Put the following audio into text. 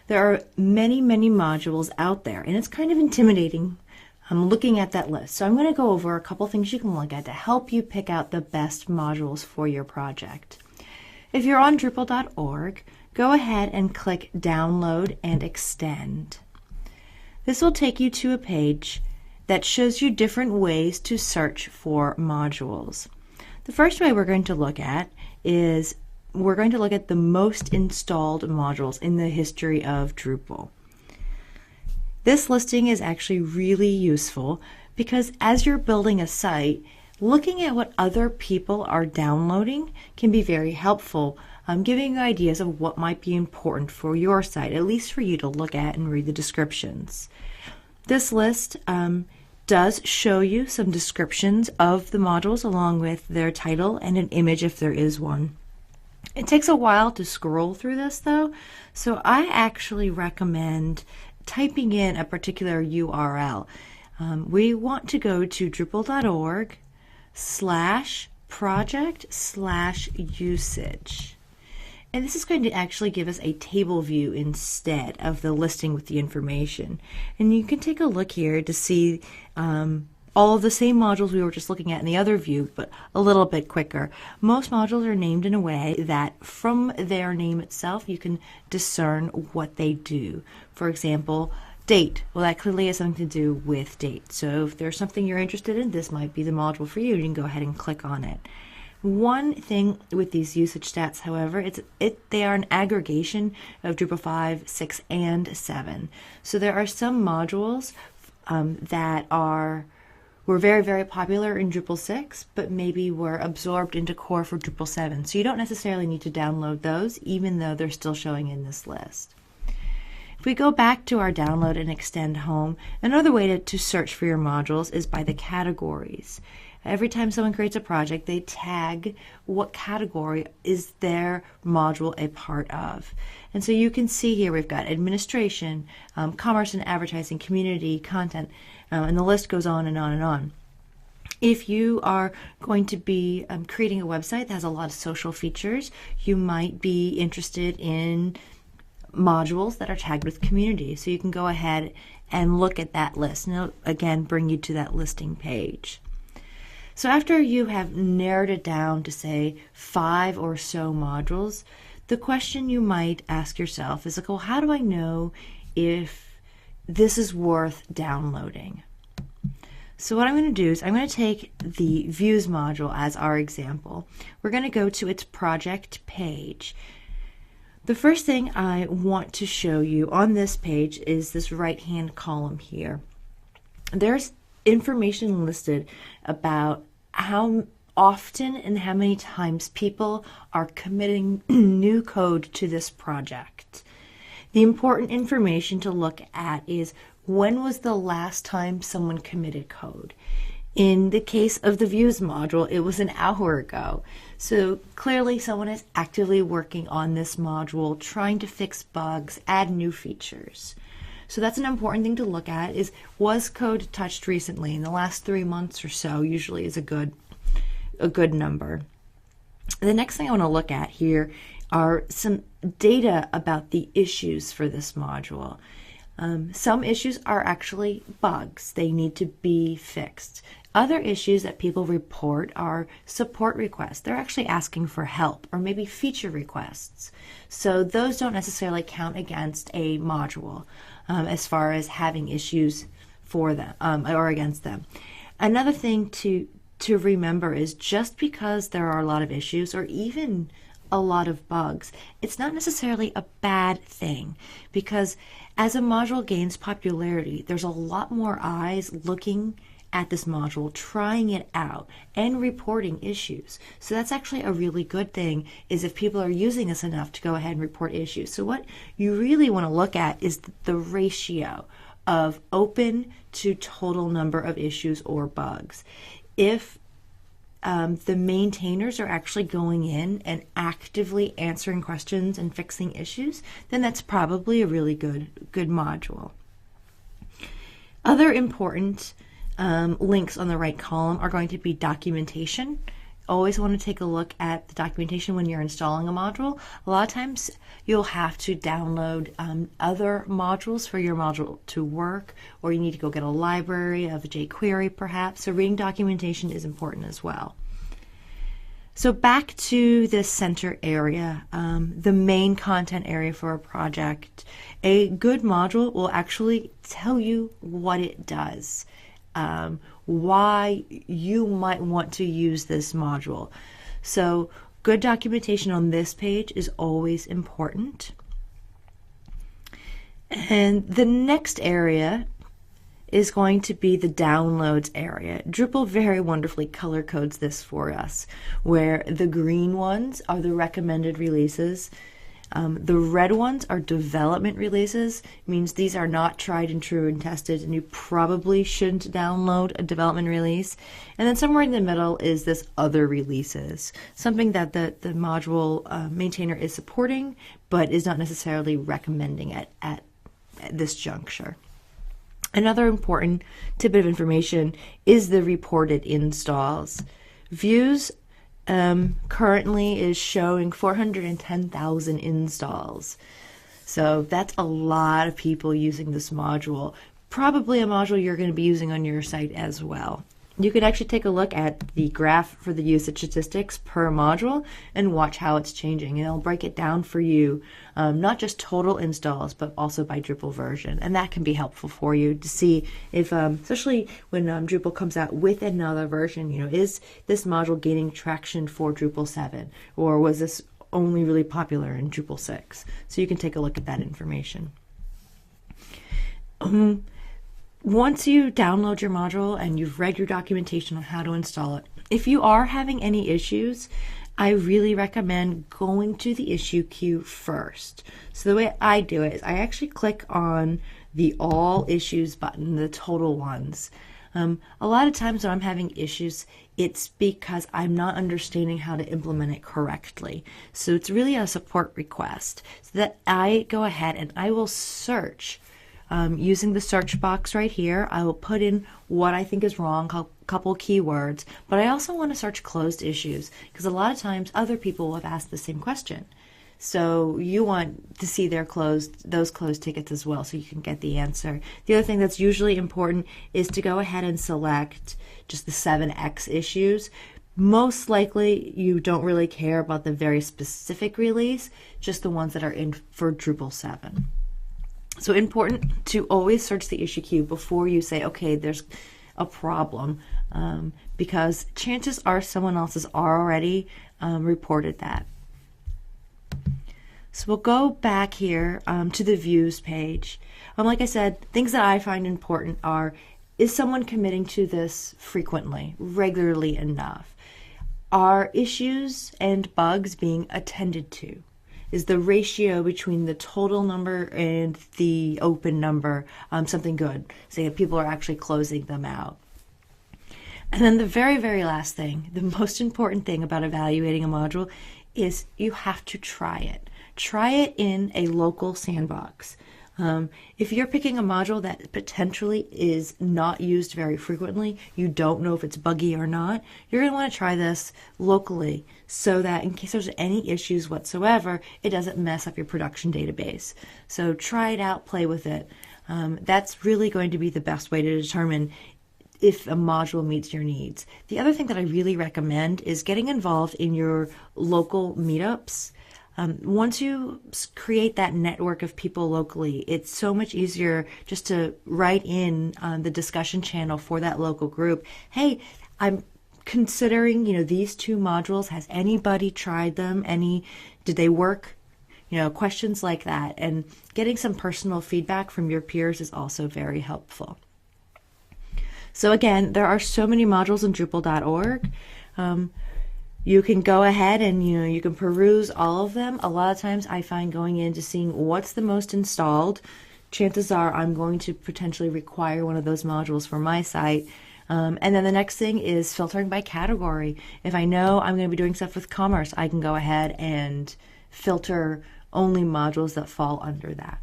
There are many, many modules out there, and it's kind of intimidating looking at that list. So I'm going to go over a couple things you can look at to help you pick out the best modules for your project. If you're on Drupal.org, go ahead and click Download and Extend. This will take you to a page that shows you different ways to search for modules. The first way we're going to look at is we're going to look at the most installed modules in the history of Drupal. This listing is actually really useful because as you're building a site, looking at what other people are downloading can be very helpful, giving you ideas of what might be important for your site, at least for you to look at and read the descriptions. This list does show you some descriptions of the modules along with their title and an image if there is one. It takes a while to scroll through this though, so I actually recommend typing in a particular URL. We want to go to drupal.org/project/usage. And this is going to actually give us a table view instead of the listing with the information. And you can take a look here to see all of the same modules we were just looking at in the other view, but a little bit quicker. Most modules are named in a way that from their name itself you can discern what they do. For example, date. Well, that clearly has something to do with date. So if there's something you're interested in, this might be the module for you. You can go ahead and click on it. One thing with these usage stats, however, they are an aggregation of Drupal 5, 6, and 7. So there are some modules that were very, very popular in Drupal 6, but maybe were absorbed into core for Drupal 7. So you don't necessarily need to download those, even though they're still showing in this list. If we go back to our download and extend home, another way to search for your modules is by the categories. Every time someone creates a project, they tag what category is their module a part of. And so you can see here we've got administration, commerce and advertising, community, content, and the list goes on and on and on. If you are going to be creating a website that has a lot of social features, you might be interested in modules that are tagged with community. So you can go ahead and look at that list, and it'll again bring you to that listing page. So after you have narrowed it down to say 5 or so modules, the question you might ask yourself is like, well, how do I know if this is worth downloading? So what I'm going to do is I'm going to take the views module as our example. We're going to go to its project page. The first thing I want to show you on this page is this right-hand column here. There's information listed about how often and how many times people are committing new code to this project. The important information to look at is when was the last time someone committed code. In the case of the views module, it was an hour ago. So clearly someone is actively working on this module, trying to fix bugs, add new features. So that's an important thing to look at is, was code touched recently? In the last 3 months or so usually is a good number. The next thing I want to look at here are some data about the issues for this module. Some issues are actually bugs. They need to be fixed. Other issues that people report are support requests. They're actually asking for help, or maybe feature requests. So those don't necessarily count against a module as far as having issues for them or against them. Another thing to remember is just because there are a lot of issues or even a lot of bugs, it's not necessarily a bad thing, because as a module gains popularity, there's a lot more eyes looking at this module, trying it out, and reporting issues. So that's actually a really good thing, is if people are using this enough to go ahead and report issues. So what you really want to look at is the ratio of open to total number of issues or bugs. If the maintainers are actually going in and actively answering questions and fixing issues, then that's probably a really good module. Other important links on the right column are going to be documentation always want to take a look at the documentation when you're installing a module. A lot of times you'll have to download other modules for your module to work, or you need to go get a library of jQuery perhaps. So reading documentation is important as well. So back to this center area, the main content area for a project. A good module will actually tell you what it does, why you might want to use this module. So good documentation on this page is always important. And the next area is going to be the downloads area. Drupal very wonderfully color codes this for us, where the green ones are the recommended releases. The red ones are development releases, means these are not tried and true and tested, and you probably shouldn't download a development release. And then somewhere in the middle is this other releases, something that the module maintainer is supporting, but is not necessarily recommending it at this juncture. Another important tidbit of information is the reported installs. Views currently is showing 410,000 installs. So that's a lot of people using this module. Probably a module you're going to be using on your site as well. You can actually take a look at the graph for the usage statistics per module and watch how it's changing. And it'll break it down for you, not just total installs, but also by Drupal version. And that can be helpful for you to see if, especially when Drupal comes out with another version, is this module gaining traction for Drupal 7? Or was this only really popular in Drupal 6? So you can take a look at that information. Once you download your module and you've read your documentation on how to install it, if you are having any issues, I really recommend going to the issue queue first. So the way I do it is I actually click on the all issues button, the total ones. A lot of times when I'm having issues, it's because I'm not understanding how to implement it correctly. So it's really a support request, so that I go ahead and I will search. Using the search box right here, I will put in what I think is wrong, a couple keywords, but I also want to search closed issues because a lot of times other people will have asked the same question. So you want to see those closed tickets as well so you can get the answer. The other thing that's usually important is to go ahead and select just the 7X issues. Most likely you don't really care about the very specific release, just the ones that are in for Drupal 7. So important to always search the issue queue before you say, okay, there's a problem, because chances are someone else has already reported that. So we'll go back here to the views page. Like I said, things that I find important are, is someone committing to this frequently, regularly enough? Are issues and bugs being attended to? Is the ratio between the total number and the open number something good? Say that people are actually closing them out. And then the very, very last thing, the most important thing about evaluating a module is you have to try it. Try it in a local sandbox. If you're picking a module that potentially is not used very frequently, you don't know if it's buggy or not, you're going to want to try this locally so that in case there's any issues whatsoever, it doesn't mess up your production database. So try it out, play with it. That's really going to be the best way to determine if a module meets your needs. The other thing that I really recommend is getting involved in your local meetups. Once you create that network of people locally, it's so much easier just to write in the discussion channel for that local group. Hey, I'm considering, these two modules. Has anybody tried them? Did they work? Questions like that. And getting some personal feedback from your peers is also very helpful. So again, there are so many modules in Drupal.org. You can go ahead and you can peruse all of them. A lot of times I find going into seeing what's the most installed, chances are I'm going to potentially require one of those modules for my site. And then the next thing is filtering by category. If I know I'm going to be doing stuff with commerce, I can go ahead and filter only modules that fall under that.